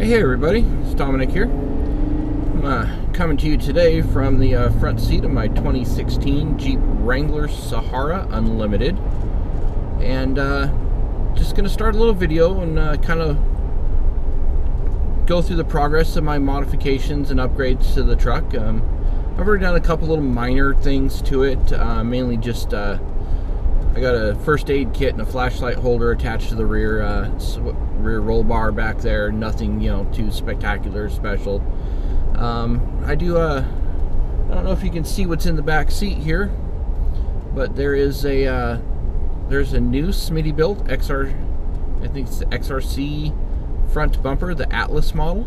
Hey everybody, it's Dominic here. I'm coming to you today from the front seat of my 2016 Jeep Wrangler Sahara Unlimited, and just going to start a little video and kind of go through the progress of my modifications and upgrades to the truck. I've already done a couple little minor things to it, mainly just I got a first aid kit and a flashlight holder attached to the rear roll bar back there. Nothing, too spectacular, special. I don't know if you can see what's in the back seat here, but there's a new Smitty-built I think it's the XRC front bumper, the Atlas model,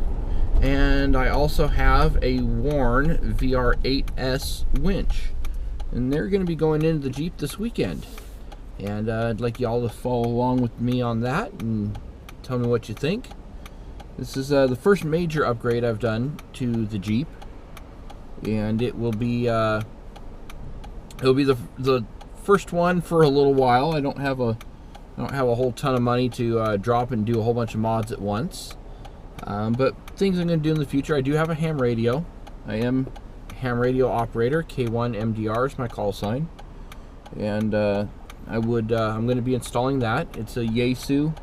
and I also have a worn VR8S winch, and they're going to be going into the Jeep this weekend. And I'd like y'all to follow along with me on that and tell me what you think. This is the first major upgrade I've done to the Jeep, and it will be the first one for a little while. I don't have a whole ton of money to drop and do a whole bunch of mods at once. But things I'm going to do in the future, I do have a ham radio. I am a ham radio operator. K1 MDR is my call sign, and I'm going to be installing that. It's a Yaesu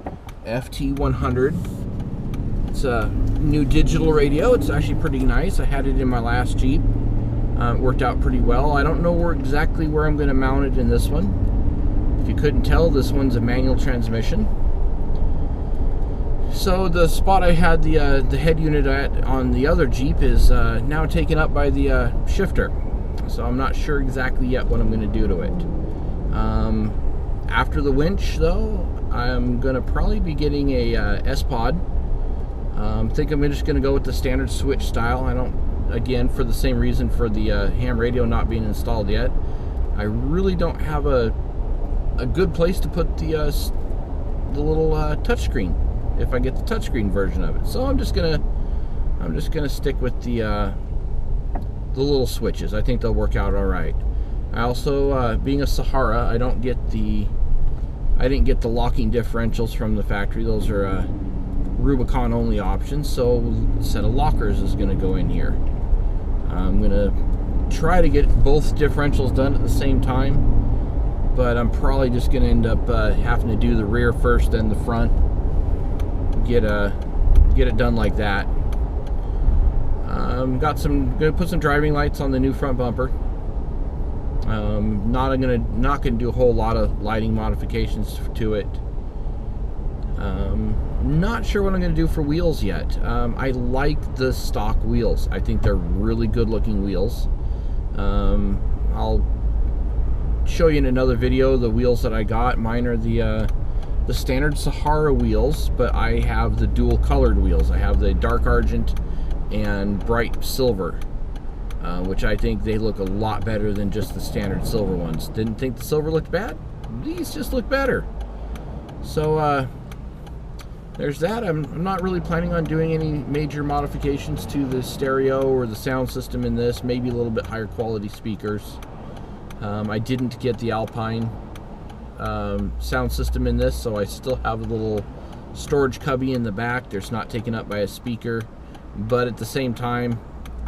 FT100. It's a new digital radio. It's actually pretty nice. I had it in my last Jeep. It worked out pretty well. I don't know exactly where I'm going to mount it in this one. If you couldn't tell, this one's a manual transmission. So the spot I had the head unit at on the other Jeep is now taken up by the shifter. So I'm not sure exactly yet what I'm going to do to it. After the winch, though, I'm going to probably be getting a S-Pod. I think I'm just going to go with the standard switch style. Again, for the same reason for the ham radio not being installed yet, I really don't have a good place to put the little touchscreen if I get the touchscreen version of it. So I'm just gonna stick with the little switches. I think they'll work out all right. I also, being a Sahara, I didn't get the locking differentials from the factory. Those are Rubicon only options, so a set of lockers is going to go in here. I'm going to try to get both differentials done at the same time, but I'm probably just going to end up having to do the rear first, then the front. Get it done like that. Going to put some driving lights on the new front bumper. Not gonna do a whole lot of lighting modifications to it. Not sure what I'm gonna do for wheels yet. I like the stock wheels. I think they're really good looking wheels. I'll show you in another video the wheels that I got. Mine are the standard Sahara wheels, but I have the dual colored wheels. I have the dark argent and bright silver. Which I think they look a lot better than just the standard silver ones. Didn't think the silver looked bad. These just look better. So there's that. I'm not really planning on doing any major modifications to the stereo or the sound system in this. Maybe a little bit higher quality speakers. I didn't get the Alpine sound system in this, so I still have a little storage cubby in the back. There's not taken up by a speaker, but at the same time,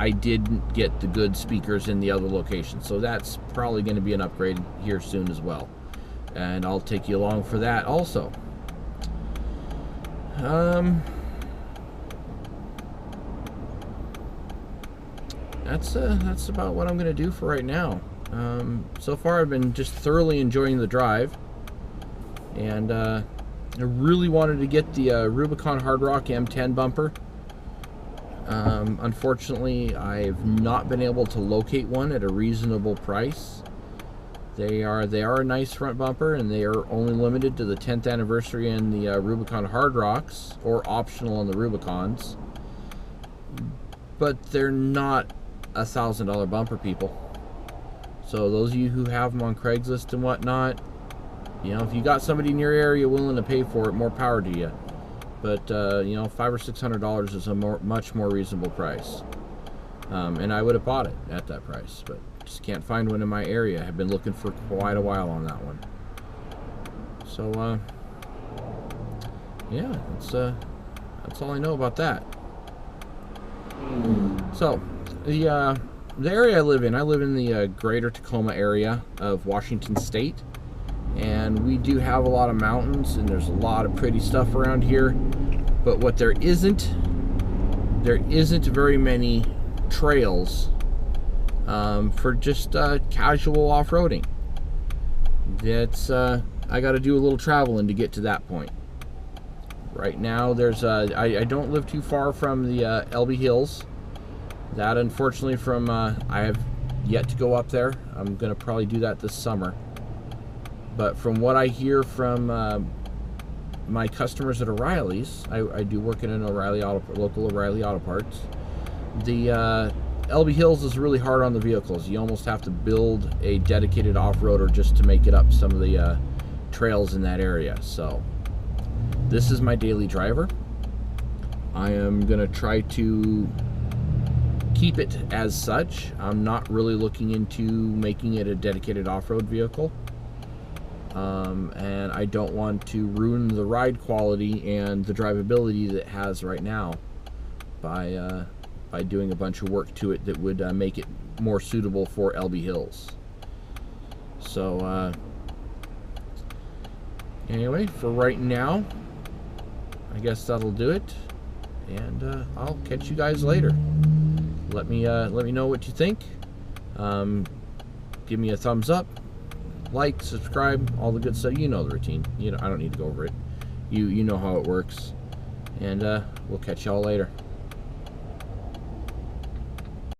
I didn't get the good speakers in the other location, so that's probably going to be an upgrade here soon as well, and I'll take you along for that also. That's about what I'm going to do for right now. So far I've been just thoroughly enjoying the drive, and I really wanted to get the Rubicon Hard Rock M10 bumper. Unfortunately, I've not been able to locate one at a reasonable price. They are a nice front bumper, and they are only limited to the 10th anniversary in the Rubicon Hard Rocks, or optional on the Rubicons. But they're not $1,000 bumper, people. So those of you who have them on Craigslist and whatnot, if you got somebody in your area willing to pay for it, more power to you. But $500 or $600 is a much more reasonable price, and I would have bought it at that price, but just can't find one in my area. I've been looking for quite a while on that one. So yeah, that's all I know about that. So, the area I live in the greater Tacoma area of Washington State, and we do have a lot of mountains, and there's a lot of pretty stuff around here. But what there isn't very many trails for just casual off-roading. That's I got to do a little traveling to get to that point. Right now, there's I don't live too far from the LB Hills. That, unfortunately, I have yet to go up there. I'm gonna probably do that this summer. But from what I hear from my customers at O'Reilly's, I do work in an local O'Reilly Auto Parts. The LB Hills is really hard on the vehicles. You almost have to build a dedicated off-roader just to make it up some of the trails in that area. So this is my daily driver. I am gonna try to keep it as such. I'm not really looking into making it a dedicated off-road vehicle. And I don't want to ruin the ride quality and the drivability that it has right now by doing a bunch of work to it that would make it more suitable for LB Hills. So anyway, for right now, I guess that'll do it, and I'll catch you guys later. Let me know what you think. Give me a thumbs up, like, subscribe, all the good stuff. You know the routine. I don't need to go over it. You know how it works. And we'll catch y'all later.